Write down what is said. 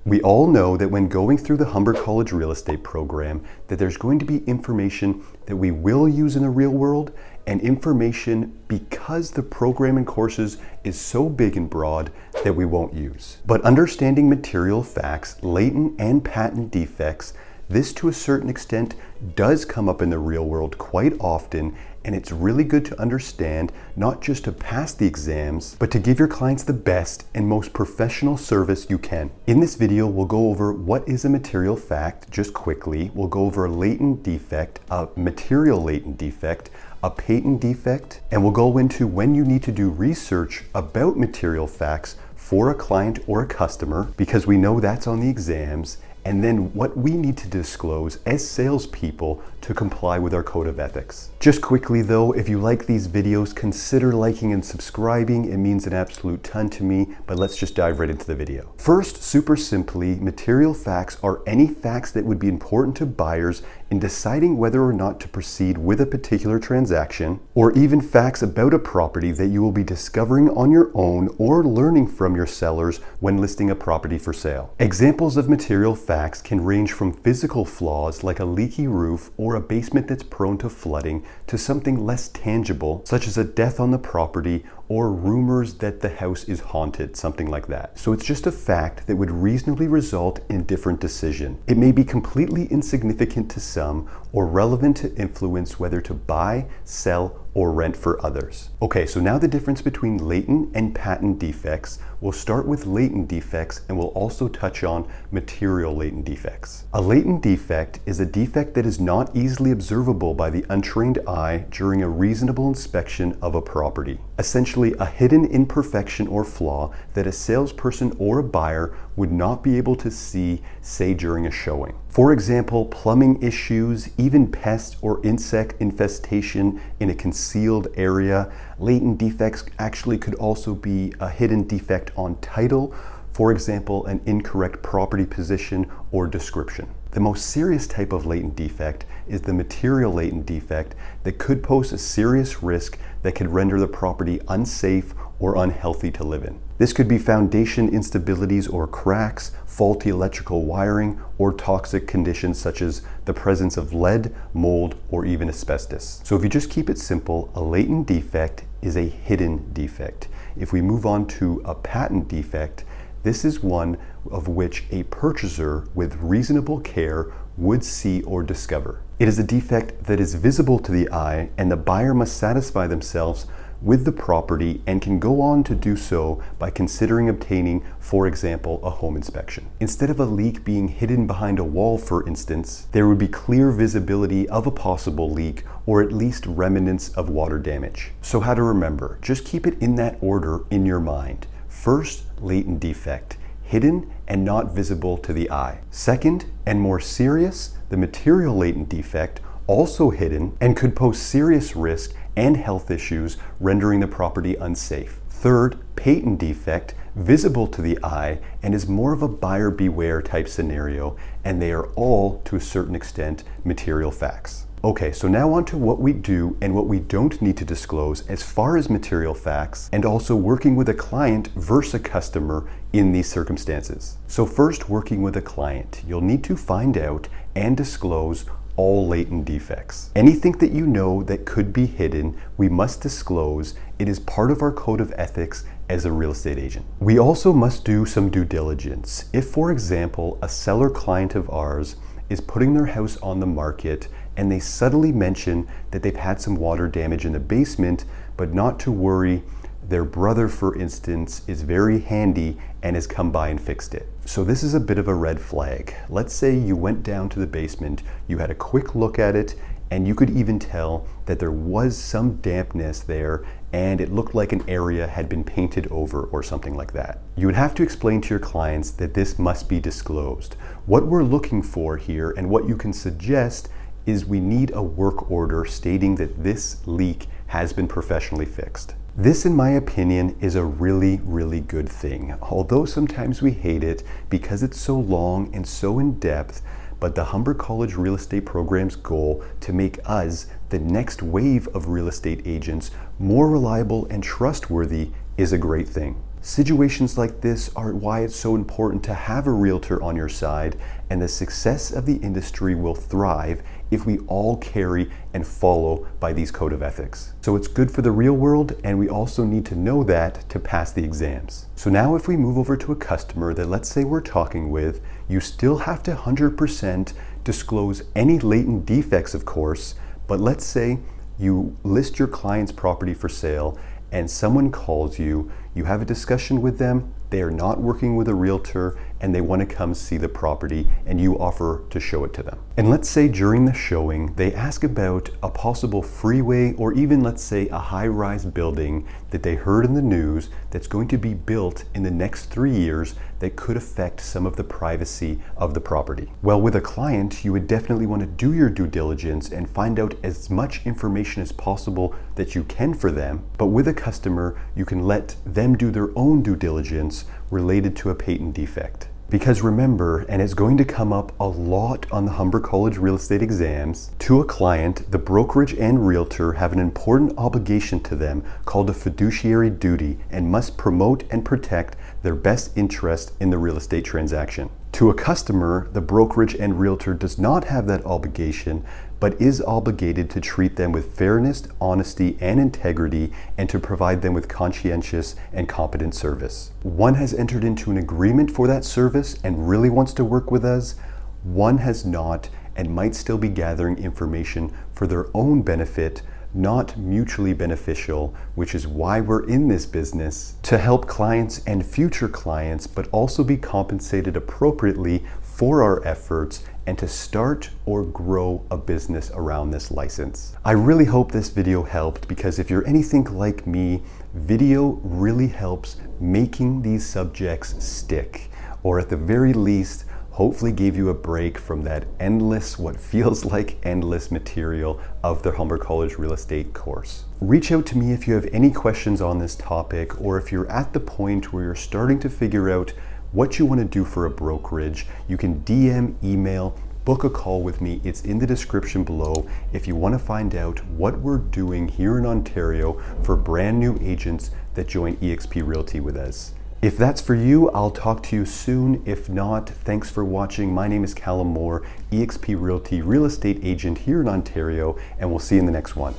We all know that when going through the Humber College Real Estate program, that there's going to be information that we will use in the real world and information because the program and courses is so big and broad that we won't use. But understanding material facts, latent and patent defects, this to a certain extent does come up in the real world quite often, and it's really good to understand, not just to pass the exams, but to give your clients the best and most professional service you can. In this video, we'll go over what is a material fact just quickly. We'll go over a latent defect, a material latent defect, a patent defect, and we'll go into when you need to do research about material facts for a client or a customer, because we know that's on the exams, and then what we need to disclose as salespeople to comply with our code of ethics. Just quickly though, if you like these videos, consider liking and subscribing. It means an absolute ton to me, but let's just dive right into the video. First, super simply, material facts are any facts that would be important to buyers in deciding whether or not to proceed with a particular transaction, or even facts about a property that you will be discovering on your own or learning from your sellers when listing a property for sale. Examples of material facts can range from physical flaws like a leaky roof or a basement that's prone to flooding to something less tangible such as a death on the property or rumors that the house is haunted, something like that. So it's just a fact that would reasonably result in different decision. It may be completely insignificant to some or relevant to influence whether to buy, sell, or rent for others. Okay, so now the difference between latent and patent defects. We'll start with latent defects and we'll also touch on material latent defects. A latent defect is a defect that is not easily observable by the untrained eye during a reasonable inspection of a property. Essentially, a hidden imperfection or flaw that a salesperson or a buyer would not be able to see, say, during a showing. For example, plumbing issues, even pest or insect infestation in a concealed area. Latent defects actually could also be a hidden defect on title, for example, an incorrect property position or description. The most serious type of latent defect is the material latent defect that could pose a serious risk that could render the property unsafe or unhealthy to live in. This could be foundation instabilities or cracks, faulty electrical wiring, or toxic conditions such as the presence of lead, mold, or even asbestos. So if you just keep it simple, a latent defect is a hidden defect. If we move on to a patent defect, this is one of which a purchaser with reasonable care would see or discover. It is a defect that is visible to the eye, and the buyer must satisfy themselves with the property and can go on to do so by considering obtaining, for example, a home inspection. Instead of a leak being hidden behind a wall, for instance, there would be clear visibility of a possible leak or at least remnants of water damage. So how to remember? Just keep it in that order in your mind. First, latent defect, hidden and not visible to the eye. Second, and more serious, the material latent defect, also hidden and could pose serious risk and health issues, rendering the property unsafe. Third, patent defect, visible to the eye and is more of a buyer beware type scenario, and they are all, to a certain extent, material facts. Okay, so now on to what we do and what we don't need to disclose as far as material facts, and also working with a client versus a customer in these circumstances. So first, working with a client, you'll need to find out and disclose all latent defects. Anything that you know that could be hidden, we must disclose. It is part of our code of ethics as a real estate agent. We also must do some due diligence. If, for example, a seller client of ours is putting their house on the market and they subtly mention that they've had some water damage in the basement, but not to worry, their brother, for instance, is very handy and has come by and fixed it. So this is a bit of a red flag. Let's say you went down to the basement, you had a quick look at it, and you could even tell that there was some dampness there and it looked like an area had been painted over or something like that. You would have to explain to your clients that this must be disclosed. What we're looking for here and what you can suggest is we need a work order stating that this leak has been professionally fixed. This, in my opinion, is a really, really good thing. Although sometimes we hate it because it's so long and so in depth, but the Humber College Real Estate program's goal to make us the next wave of real estate agents more reliable and trustworthy is a great thing. Situations like this are why it's so important to have a realtor on your side, and the success of the industry will thrive if we all carry and follow by these code of ethics. So it's good for the real world, and we also need to know that to pass the exams. So now if we move over to a customer that let's say we're talking with, you still have to 100% disclose any latent defects, of course, but let's say you list your client's property for sale and someone calls you, you have a discussion with them, they are not working with a realtor, and they want to come see the property, and you offer to show it to them. And let's say during the showing, they ask about a possible freeway, or even let's say a high-rise building that they heard in the news that's going to be built in the next 3 years that could affect some of the privacy of the property. Well, with a client, you would definitely want to do your due diligence and find out as much information as possible that you can for them. But with a customer, you can let them do their own due diligence related to a patent defect. Because remember, and it's going to come up a lot on the Humber College Real Estate exams, to a client, the brokerage and realtor have an important obligation to them called a fiduciary duty and must promote and protect their best interest in the real estate transaction. To a customer, the brokerage and realtor does not have that obligation, but is obligated to treat them with fairness, honesty, and integrity, and to provide them with conscientious and competent service. One has entered into an agreement for that service and really wants to work with us. One has not and might still be gathering information for their own benefit, not mutually beneficial, which is why we're in this business, to help clients and future clients, but also be compensated appropriately for our efforts and to start or grow a business around this license. I really hope this video helped, because if you're anything like me, video really helps making these subjects stick, or at the very least, hopefully gave you a break from that endless, what feels like endless material of the Humber College Real Estate course. Reach out to me if you have any questions on this topic, or if you're at the point where you're starting to figure out what you want to do for a brokerage. You can DM, email, book a call with me. It's in the description below if you want to find out what we're doing here in Ontario for brand new agents that join eXp Realty with us. If that's for you, I'll talk to you soon. If not, thanks for watching. My name is Callum Moore, eXp Realty real estate agent here in Ontario, and we'll see you in the next one.